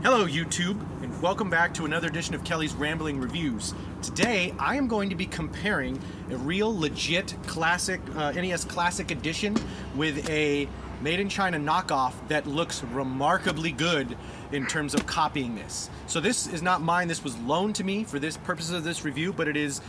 Hello YouTube, and welcome back to another edition of Kelly's Rambling Reviews. Today I am going to be comparing a real legit classic NES Classic Edition with a made in China knockoff that looks remarkably good in terms of copying this. So this is not mine, this was loaned to me for this purposes of this review, but it is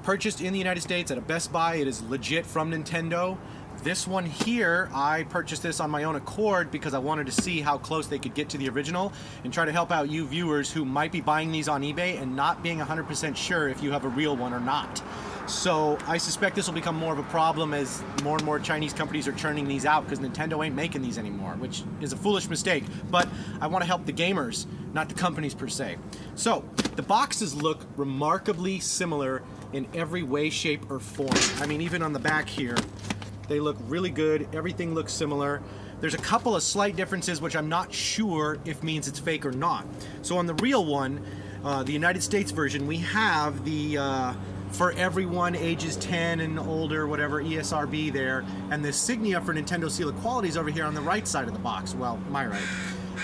purchased in the United States at a Best Buy. It is legit from Nintendo. This one here, I purchased this on my own accord because I wanted to see how close they could get to the original and try to help out you viewers who might be buying these on eBay and not being 100% sure if you have a real one or not. So I suspect this will become more of a problem as more and more Chinese companies are churning these out because Nintendo ain't making these anymore, which is a foolish mistake, but I want to help the gamers, not the companies per se. So the boxes look remarkably similar in every way, shape, or form. I mean, even on the back here, they look really good. Everything looks similar. There's a couple of slight differences which I'm not sure if means it's fake or not. So on the real one, the United States version, we have the for everyone ages 10 and older, whatever, ESRB there, and the insignia for Nintendo Seal of Quality is over here on the right side of the box. Well, my right.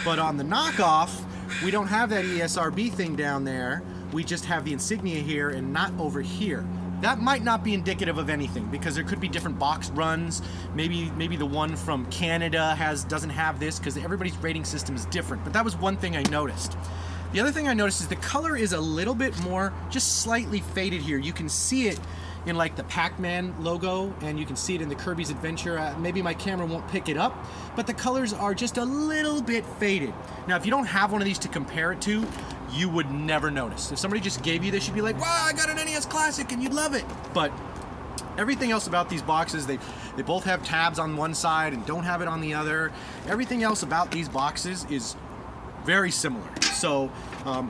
But on the knockoff, we don't have that ESRB thing down there. We just have the insignia here and not over here. That might not be indicative of anything because there could be different box runs. Maybe the one from Canada doesn't have this because everybody's rating system is different. But that was one thing I noticed. The other thing I noticed is the color is a little bit more, just slightly faded here. You can see it in like the Pac-Man logo, and you can see it in the Kirby's Adventure. Maybe my camera won't pick it up, but the colors are just a little bit faded. Now, if you don't have one of these to compare it to, you would never notice. If somebody just gave you this, you'd be like, wow, I got an NES Classic, and you'd love it. But everything else about these boxes, they both have tabs on one side and don't have it on the other. Everything else about these boxes is very similar. So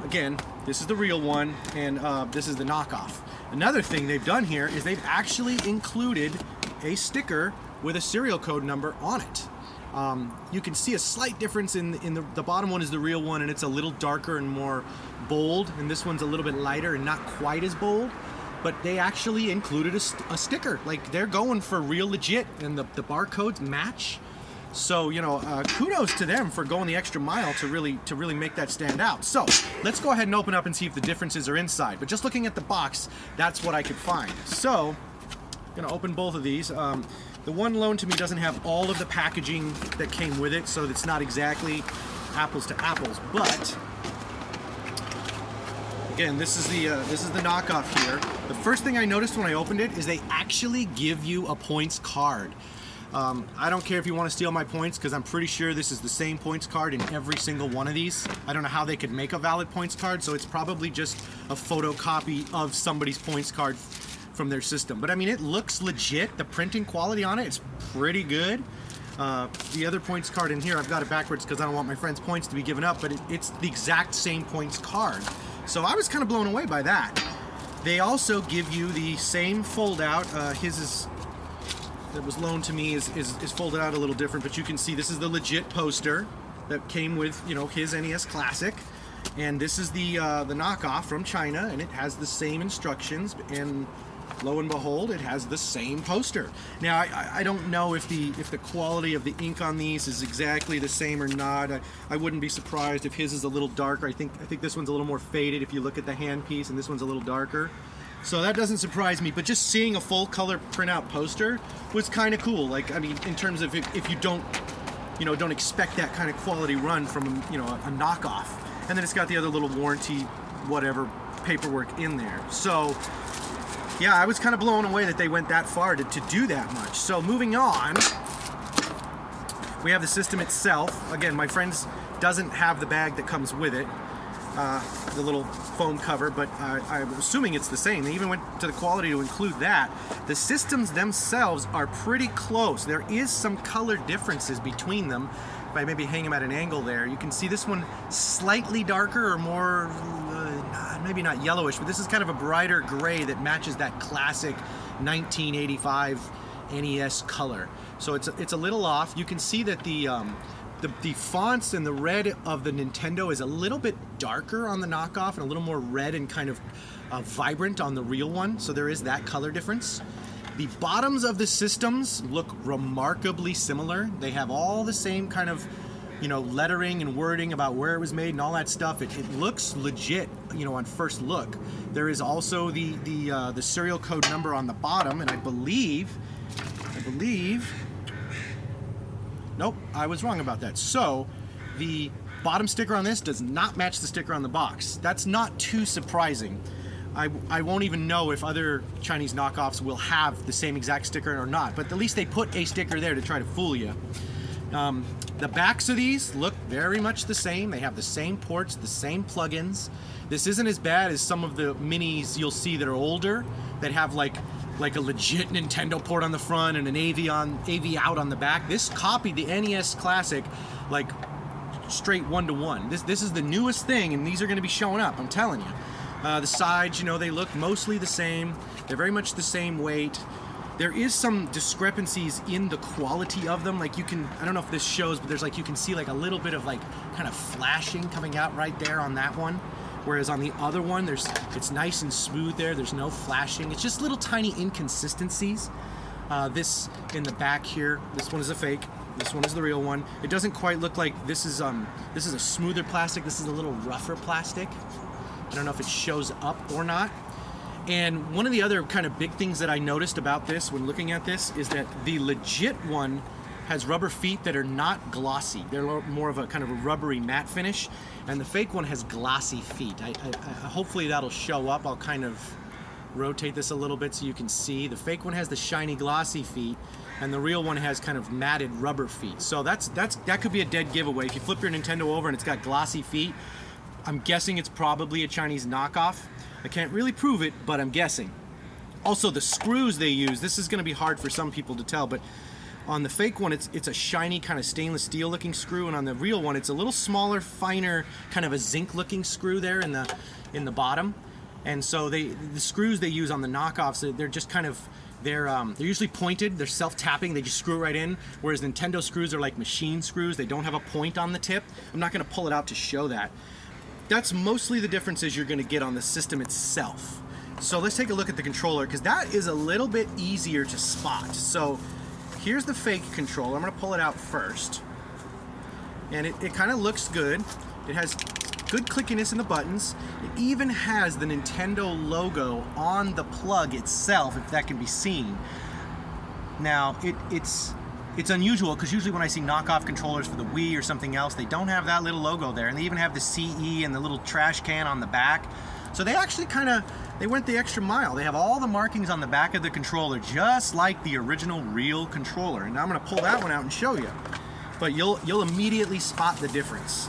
again, this is the real one, and this is the knockoff. Another thing they've done here is they've actually included a sticker with a serial code number on it. You can see a slight difference in the bottom one is the real one, and it's a little darker and more bold, and this one's a little bit lighter and not quite as bold. But they actually included a sticker. Like, they're going for real legit, and the barcodes match. So, you know, kudos to them for going the extra mile to really make that stand out. So let's go ahead and open up and see if the differences are inside. But just looking at the box, that's what I could find. So I'm gonna open both of these. The one loaned to me doesn't have all of the packaging that came with it, so it's not exactly apples to apples. But again, this is the knockoff here. The first thing I noticed when I opened it is they actually give you a points card. I don't care if you want to steal my points because I'm pretty sure this is the same points card in every single one of these. I don't know how they could make a valid points card, so it's probably just a photocopy of somebody's points card from their system. But I mean, it looks legit. The printing quality on it is pretty good. The other points card in here, I've got it backwards because I don't want my friend's points to be given up, but it's the exact same points card. So I was kind of blown away by that. They also give you the same fold out. His is that was loaned to me is folded out a little different, but you can see this is the legit poster that came with, you know, his NES Classic, and this is the knockoff from China, and it has the same instructions, and lo and behold, it has the same poster. Now I don't know if the quality of the ink on these is exactly the same or not. I wouldn't be surprised if his is a little darker. I think this one's a little more faded if you look at the handpiece, and this one's a little darker. So that doesn't surprise me, but just seeing a full color printout poster was kind of cool. Like, I mean, in terms of if you don't expect that kind of quality run from, you know, a knockoff. And then it's got the other little warranty, whatever, paperwork in there. So yeah, I was kind of blown away that they went that far to do that much. So moving on, we have the system itself. Again, my friend's doesn't have the bag that comes with it. The little foam cover, but I'm assuming it's the same. They even went to the quality to include that. The systems themselves are pretty close. There is some color differences between them. If I maybe hang them at an angle there, you can see this one slightly darker or more, maybe not yellowish, but this is kind of a brighter gray that matches that classic 1985 NES color. So it's a little off. You can see that the fonts and the red of the Nintendo is a little bit darker on the knockoff and a little more red and kind of vibrant on the real one, so there is that color difference. The bottoms of the systems look remarkably similar. They have all the same kind of lettering and wording about where it was made and all that stuff. It looks legit, on first look. There is also the serial code number on the bottom, and I believe, nope, I was wrong about that. So the bottom sticker on this does not match the sticker on the box. That's not too surprising. I won't even know if other Chinese knockoffs will have the same exact sticker or not, but at least they put a sticker there to try to fool you. The backs of these look very much the same. They have the same ports, the same plugins. This isn't as bad as some of the minis you'll see that are older, that have like a legit Nintendo port on the front and an AV out on the back. This copied the NES Classic like straight one-to-one. This is the newest thing, and these are going to be showing up, I'm telling you. The sides, they look mostly the same. They're very much the same weight. There is some discrepancies in the quality of them. Like I don't know if this shows, but you can see like a little bit of like kind of flashing coming out right there on that one. Whereas on the other one, it's nice and smooth there. There's no flashing. It's just little tiny inconsistencies. This in the back here, this one is a fake. This one is the real one. It doesn't quite look like this is a smoother plastic. This is a little rougher plastic. I don't know if it shows up or not. And one of the other kind of big things that I noticed about this when looking at this is that the legit one has rubber feet that are not glossy. They're more of a kind of a rubbery matte finish, and the fake one has glossy feet. Hopefully that'll show up. I'll kind of rotate this a little bit so you can see. The fake one has the shiny glossy feet, and the real one has kind of matted rubber feet. So that could be a dead giveaway. If you flip your Nintendo over and it's got glossy feet, I'm guessing it's probably a Chinese knockoff. I can't really prove it, but I'm guessing. Also, the screws they use, this is going to be hard for some people to tell, but on the fake one, it's a shiny kind of stainless steel looking screw, and on the real one, it's a little smaller, finer, kind of a zinc looking screw there in the bottom. And so the screws they use on the knockoffs, they're just kind of, they're usually pointed, they're self-tapping, they just screw it right in, whereas Nintendo screws are like machine screws, they don't have a point on the tip. I'm not going to pull it out to show that. That's mostly the differences you're going to get on the system itself. So let's take a look at the controller, because that is a little bit easier to spot. So here's the fake controller. I'm going to pull it out first. And it kind of looks good. It has good clickiness in the buttons. It even has the Nintendo logo on the plug itself, if that can be seen. Now, it's unusual, because usually when I see knockoff controllers for the Wii or something else, they don't have that little logo there, and they even have the CE and the little trash can on the back. So they actually they went the extra mile. They have all the markings on the back of the controller, just like the original real controller. And now I'm going to pull that one out and show you. But you'll immediately spot the difference.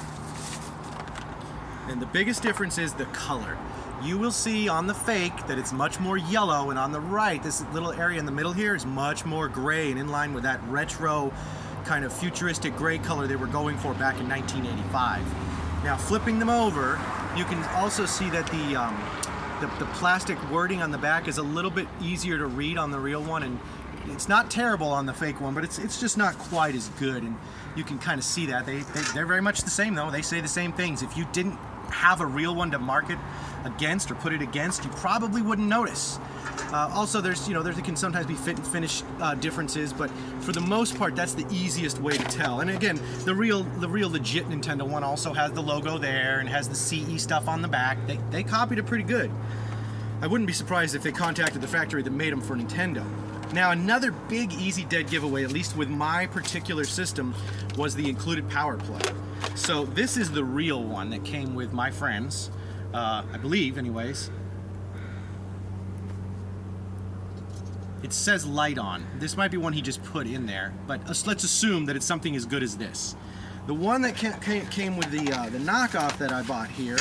And the biggest difference is the color. You will see on the fake that it's much more yellow, and on the right, this little area in the middle here is much more gray and in line with that retro kind of futuristic gray color they were going for back in 1985. Now, flipping them over, you can also see that the plastic wording on the back is a little bit easier to read on the real one, and it's not terrible on the fake one, but it's just not quite as good, and you can kind of see that. They're very much the same, though. They say the same things. If you didn't have a real one to market against or put it against, you probably wouldn't notice. Also, there can sometimes be fit and finish differences, but for the most part, that's the easiest way to tell. And again, the real legit Nintendo one also has the logo there and has the CE stuff on the back. They copied it pretty good. I wouldn't be surprised if they contacted the factory that made them for Nintendo. Now, another big, easy, dead giveaway, at least with my particular system, was the included power plug. So this is the real one that came with my friends, I believe, anyways. It says light on. This might be one he just put in there, but let's assume that it's something as good as this. The one that came with the knockoff that I bought here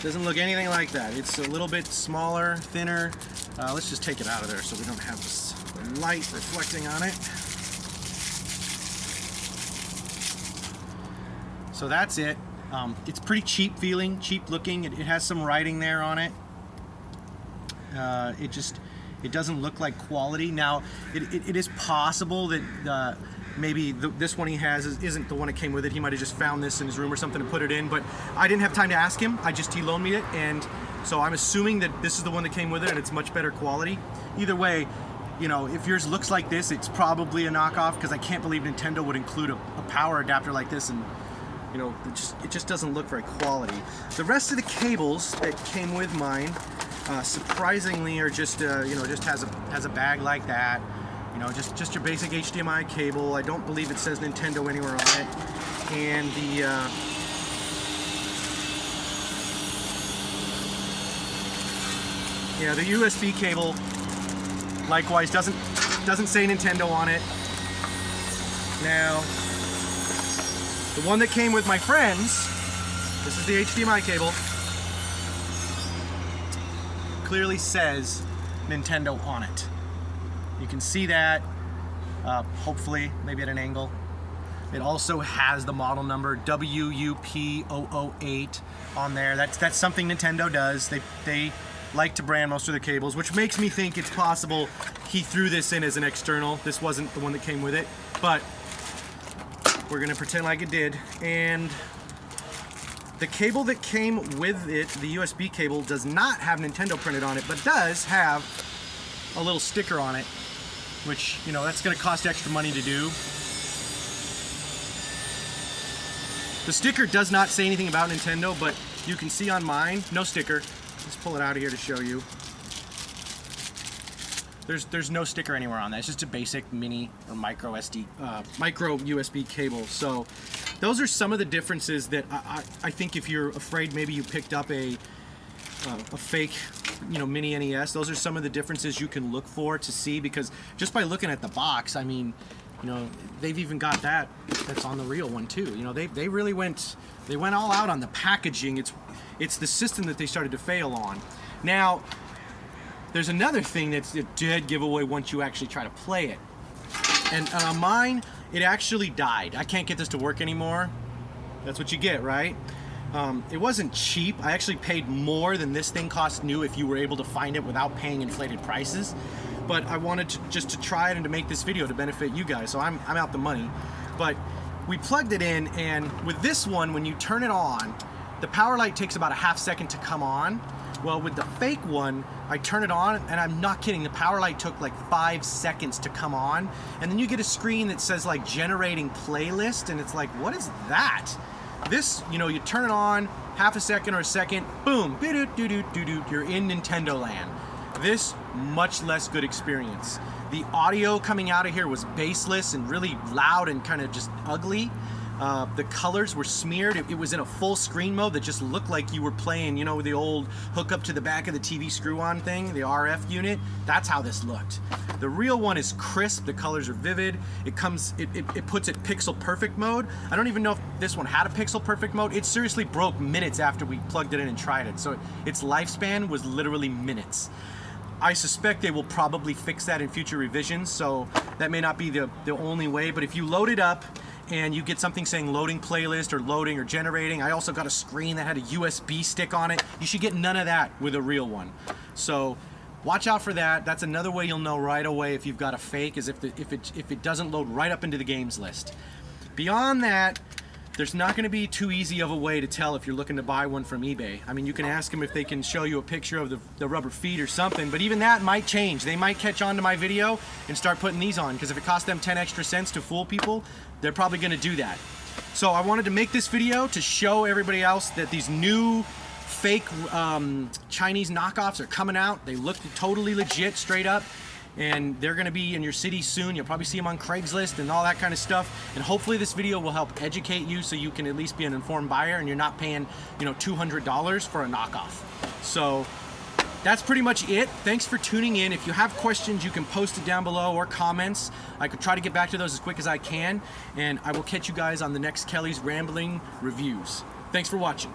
doesn't look anything like that. It's a little bit smaller, thinner. Let's just take it out of there so we don't have this light reflecting on it. So that's it. It's pretty cheap feeling, cheap looking. It has some writing there on it. It doesn't look like quality. Now, it is possible that maybe this one he has isn't the one that came with it. He might have just found this in his room or something and put it in, but I didn't have time to ask him. He loaned me it, and so I'm assuming that this is the one that came with it and it's much better quality. Either way, you know, if yours looks like this, it's probably a knockoff, because I can't believe Nintendo would include a power adapter like this, and you know, it just doesn't look very quality. The rest of the cables that came with mine, surprisingly, are just you know, just has a bag like that. You know, just your basic HDMI cable. I don't believe it says Nintendo anywhere on it. And the yeah, the USB cable likewise doesn't say Nintendo on it. Now, the one that came with my friends, this is the HDMI cable, clearly says Nintendo on it. You can see that, hopefully, maybe at an angle. It also has the model number WUP008 on there. That's something Nintendo does. They like to brand most of their cables, which makes me think it's possible he threw this in as an external. This wasn't the one that came with it, but we're gonna pretend like it did. And the cable that came with it, the USB cable, does not have Nintendo printed on it, but does have a little sticker on it, which, you know, that's gonna cost extra money to do. The sticker does not say anything about Nintendo, but you can see on mine, no sticker. Let's pull it out of here to show you. There's no sticker anywhere on that. It's just a basic mini or micro USB cable. So those are some of the differences that I think if you're afraid maybe you picked up a fake, you know, mini NES, those are some of the differences you can look for to see, because just by looking at the box, I mean, you know, they've even got that's on the real one too. You know, they really went all out on the packaging. It's the system that they started to fail on. Now, there's another thing that's a dead giveaway once you actually try to play it. And on mine, it actually died. I can't get this to work anymore. That's what you get, right? It wasn't cheap. I actually paid more than this thing cost new if you were able to find it without paying inflated prices. But I wanted just to try it and to make this video to benefit you guys, so I'm out the money. But we plugged it in, and with this one, when you turn it on, the power light takes about a half second to come on. Well, with the fake one, I turn it on, and I'm not kidding, the power light took like 5 seconds to come on. And then you get a screen that says like generating playlist, and it's like, what is that? This, you know, you turn it on, half a second or a second, boom, you're in Nintendo land. This, much less good experience. The audio coming out of here was bassless and really loud and kind of just ugly. The colors were smeared. It was in a full screen mode that just looked like you were playing, you know, the old hook up to the back of the TV screw-on thing, the RF unit. That's how this looked. The real one is crisp. The colors are vivid. It puts it pixel perfect mode. I don't even know if this one had a pixel perfect mode. It seriously broke minutes after we plugged it in and tried it. So its lifespan was literally minutes. I suspect they will probably fix that in future revisions, so that may not be the only way, but if you load it up and you get something saying loading playlist or loading or generating, I also got a screen that had a USB stick on it. You should get none of that with a real one. So watch out for that. That's another way you'll know right away if you've got a fake, is if it doesn't load right up into the games list. Beyond that, there's not going to be too easy of a way to tell if you're looking to buy one from eBay. I mean, you can ask them if they can show you a picture of the rubber feet or something, but even that might change. They might catch on to my video and start putting these on, because if it costs them 10 extra cents to fool people, they're probably going to do that. So I wanted to make this video to show everybody else that these new fake Chinese knockoffs are coming out. They look totally legit, straight up. And they're going to be in your city soon. You'll probably see them on Craigslist and all that kind of stuff. And hopefully this video will help educate you so you can at least be an informed buyer and you're not paying, you know, $200 for a knockoff. So that's pretty much it. Thanks for tuning in. If you have questions, you can post it down below or comments. I could try to get back to those as quick as I can. And I will catch you guys on the next Kelly's Rambling Reviews. Thanks for watching.